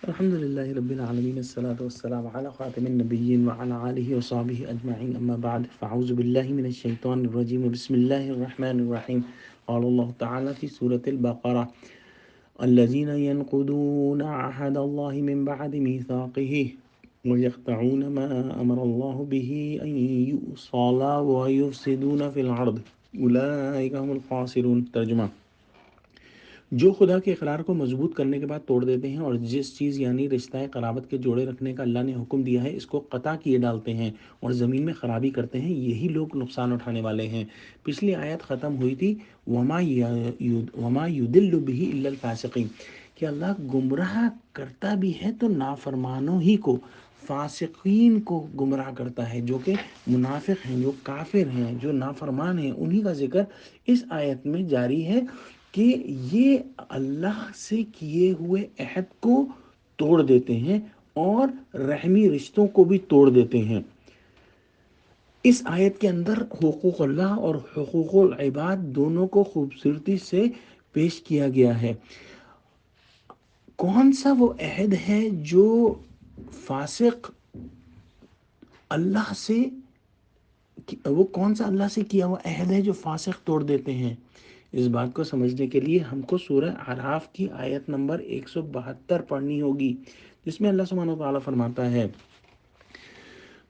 الحمد للہ رب العالمین الصلاۃ والسلام علی خاتم النبیین وعلی آلہ وصحبہ اجمعین اما بعد فاعوذ باللہ من الشیطان الرجیم بسم اللہ الرحمن الرحیم قال اللہ تعالی فی سورۃ البقرہ الذین ينقضون عہد اللہ من بعد میثاقہ ويقطعون ما امر اللہ به ان یوصل ويفسدون فی الارض اولئک هم الخاسرون۔ ترجمہ: جو خدا کے اقرار کو مضبوط کرنے کے بعد توڑ دیتے ہیں اور جس چیز یعنی رشتہ قرابت کے جوڑے رکھنے کا اللہ نے حکم دیا ہے اس کو قطع کیے ڈالتے ہیں اور زمین میں خرابی کرتے ہیں، یہی لوگ نقصان اٹھانے والے ہیں۔ پچھلی آیت ختم ہوئی تھی وما یضل به الا الفاسقین، کہ اللہ گمراہ کرتا بھی ہے تو نافرمانوں ہی کو، فاسقین کو گمراہ کرتا ہے، جو کہ منافق ہیں، جو کافر ہیں، جو نافرمان ہیں، انہی کا ذکر اس آیت میں جاری ہے کہ یہ اللہ سے کیے ہوئے عہد کو توڑ دیتے ہیں اور رحمی رشتوں کو بھی توڑ دیتے ہیں۔ اس آیت کے اندر حقوق اللہ اور حقوق العباد دونوں کو خوبصورتی سے پیش کیا گیا ہے۔ کون سا وہ عہد ہے جو فاسق اللہ سے، وہ کون سا اللہ سے کیا ہوا عہد ہے جو فاسق توڑ دیتے ہیں؟ اس بات کو سمجھنے کے لیے ہم کو سورہ اعراف کی آیت نمبر 172 پڑھنی ہوگی، جس میں اللہ سبحانہ وتعالیٰ فرماتا ہے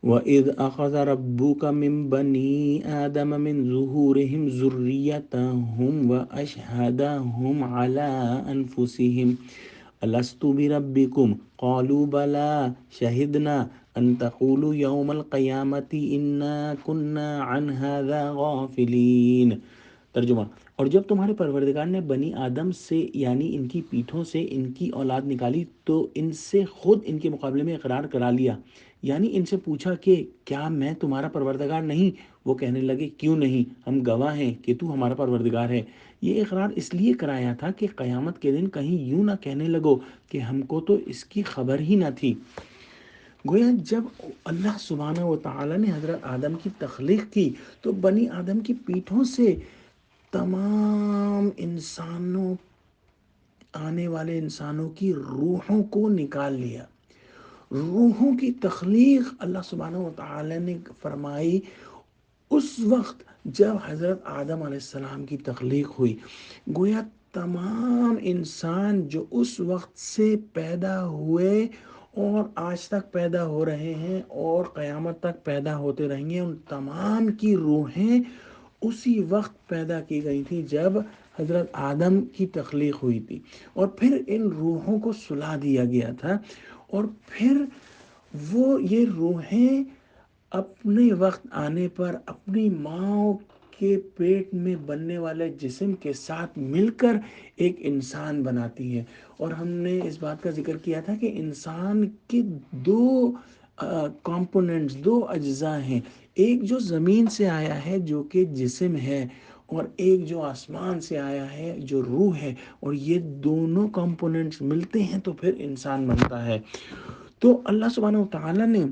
وَإِذْ أَخَذَ رَبُّكَ مِنْ بَنِي آدَمَ مِنْ ظُهُورِهِمْ ذُرِّيَّتَهُمْ وَأَشْهَدَهُمْ عَلَىٰ أَنفُسِهِمْ أَلَسْتُ بِرَبِّكُمْ قَالُوا بَلَىٰ شَهِدْنَا أَن تَقُولُوا يَوْمَ الْقِيَامَةِ إِنَّا كُنَّا عَنْ هَٰذَا غَافِلِينَ۔ ترجمہ: اور جب تمہارے پروردگار نے بنی آدم سے یعنی ان کی پیٹھوں سے ان کی اولاد نکالی تو ان سے خود ان کے مقابلے میں اقرار کرا لیا، یعنی ان سے پوچھا کہ کیا میں تمہارا پروردگار نہیں؟ وہ کہنے لگے کیوں نہیں، ہم گواہ ہیں کہ تو ہمارا پروردگار ہے۔ یہ اقرار اس لیے کرایا تھا کہ قیامت کے دن کہیں یوں نہ کہنے لگو کہ ہم کو تو اس کی خبر ہی نہ تھی۔ گویا جب اللہ سبحانہ و تعالیٰ نے حضرت آدم کی تخلیق کی تو بنی آدم کی پیٹھوں سے تمام انسانوں، آنے والے انسانوں کی روحوں کو نکال لیا۔ روحوں کی تخلیق اللہ سبحانہ و تعالیٰ نے فرمائی اس وقت جب حضرت آدم علیہ السلام کی تخلیق ہوئی۔ گویا تمام انسان جو اس وقت سے پیدا ہوئے اور آج تک پیدا ہو رہے ہیں اور قیامت تک پیدا ہوتے رہیں گے، ان تمام کی روحیں اسی وقت پیدا کی گئی تھی جب حضرت آدم کی تخلیق ہوئی تھی، اور پھر ان روحوں کو سلا دیا گیا تھا، اور پھر وہ یہ روحیں اپنے وقت آنے پر اپنی ماں کے پیٹ میں بننے والے جسم کے ساتھ مل کر ایک انسان بناتی ہیں۔ اور ہم نے اس بات کا ذکر کیا تھا کہ انسان کے دو کمپوننٹس، دو اجزاء ہیں، ایک جو زمین سے آیا ہے جو کہ جسم ہے، اور ایک جو آسمان سے آیا ہے جو روح ہے، اور یہ دونوں کمپوننٹس ملتے ہیں تو پھر انسان بنتا ہے۔ تو اللہ سبحانہ و تعالیٰ نے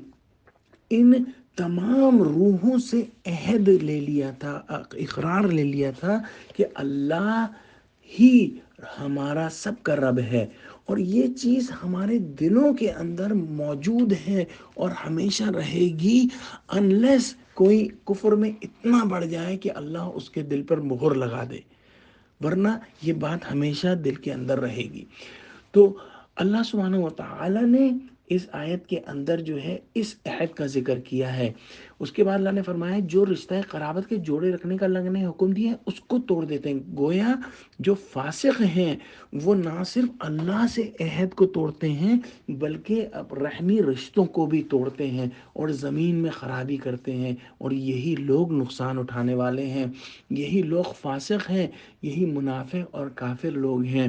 ان تمام روحوں سے عہد لے لیا تھا، اقرار لے لیا تھا کہ اللہ ہی ہمارا سب کا رب ہے، اور یہ چیز ہمارے دلوں کے اندر موجود ہے اور ہمیشہ رہے گی، انلیس کوئی کفر میں اتنا بڑھ جائے کہ اللہ اس کے دل پر مہر لگا دے، ورنہ یہ بات ہمیشہ دل کے اندر رہے گی۔ تو اللہ سبحانہ و تعالیٰ نے اس آیت کے اندر جو ہے اس عہد کا ذکر کیا ہے۔ اس کے بعد اللہ نے فرمایا جو رشتہ قرابت کے جوڑے رکھنے کا اللہ نے حکم دیا ہے اس کو توڑ دیتے ہیں۔ گویا جو فاسق ہیں وہ نہ صرف اللہ سے عہد کو توڑتے ہیں بلکہ رحمی رشتوں کو بھی توڑتے ہیں اور زمین میں خرابی کرتے ہیں، اور یہی لوگ نقصان اٹھانے والے ہیں، یہی لوگ فاسق ہیں، یہی منافق اور کافر لوگ ہیں۔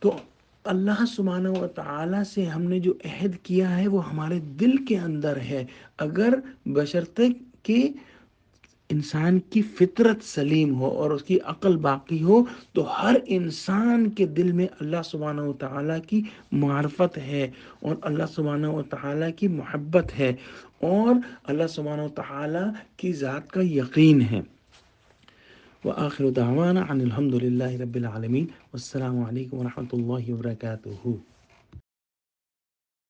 تو اللہ سبحانہ و تعالیٰ سے ہم نے جو عہد کیا ہے وہ ہمارے دل کے اندر ہے، اگر بشرطے کہ انسان کی فطرت سلیم ہو اور اس کی عقل باقی ہو، تو ہر انسان کے دل میں اللہ سبحانہ و تعالیٰ کی معرفت ہے اور اللہ سبحانہ و تعالیٰ کی محبت ہے اور اللہ سبحانہ و تعالیٰ کی ذات کا یقین ہے۔ وآخر دعوانا عن الحمد للہ رب العالمین، والسلام علیکم ورحمۃ اللہ وبرکاتہ۔